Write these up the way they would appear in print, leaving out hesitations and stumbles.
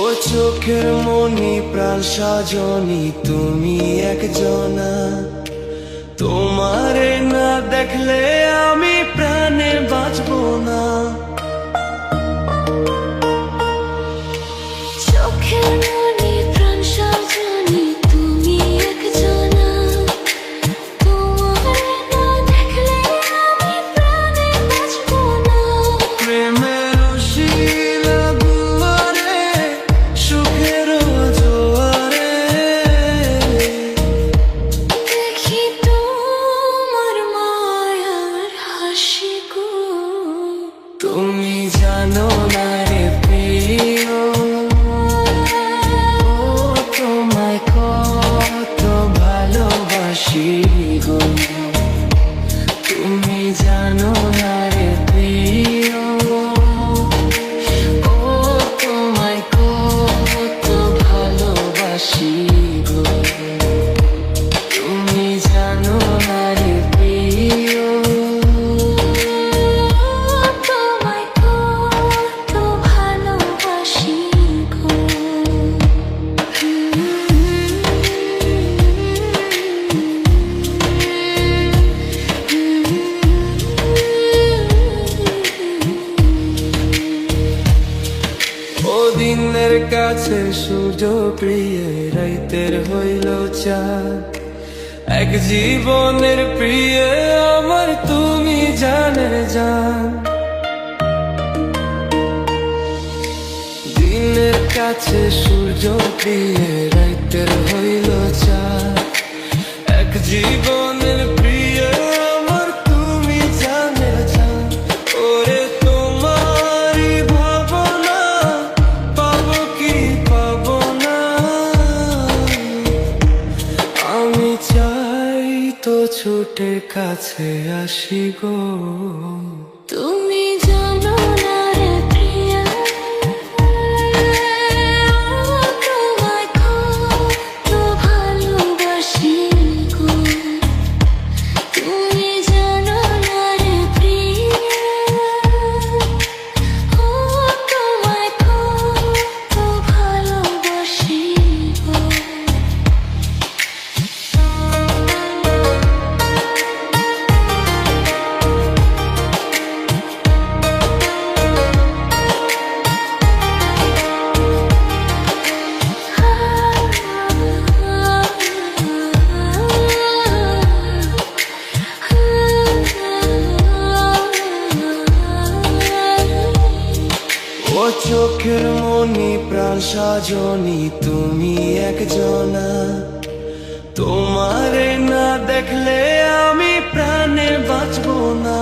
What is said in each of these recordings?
ও চোখের মনি প্রাণ সাজনি তুমি একজনা, তোমারে না দেখলে আমি প্রাণে বাঁচবো না। চোখের মনি প্রাণ সাজনি তুমি একজনা, তোমারে না দেখলে আমি প্রাণে বাঁচবো না। প্রেমের শিলা দুয়ারে সুখের জোয়ারে দেখি তোমার মায়ার হাসি গো। তুমি জানো না রে প্রিয়, ও তোমায় কত ভালোবাসি গো। তুমি জানো না রে প্রিয়, ও তোমায় কত ভালোবাসি গো। তুমি জানো না রে প্রিয়, তোমায় কত ভালোবাসি গো। ও দিনের কাছে সূর্য প্রিয়, রাইতের হইল চাঁদ। এক জীবনের প্রিয় আমার তুমি জানের জান। দিনের কাছে সূর্য প্রিয়, রাইতের হইল চাঁদ। এক জীবনের প্রিয় আমার তুমি জানের জান। ওরে তোমারই ভাবনা পাবো কি পাবো না, আমি চাই তো ছুটে কাছে আসি গো। তুমি জানো না রে প্রিয়া, তোমায় কত ভালোবাসি গো। তুমি জানো না রে প্রিয়া, তোমায় কত ভালোবাসি গো। ও চোখের মনি প্রাণ সাজনি তুমি একজনা, তোমারে না দেখলে আমি প্রাণে বাঁচবো না।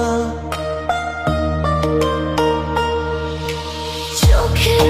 চোখের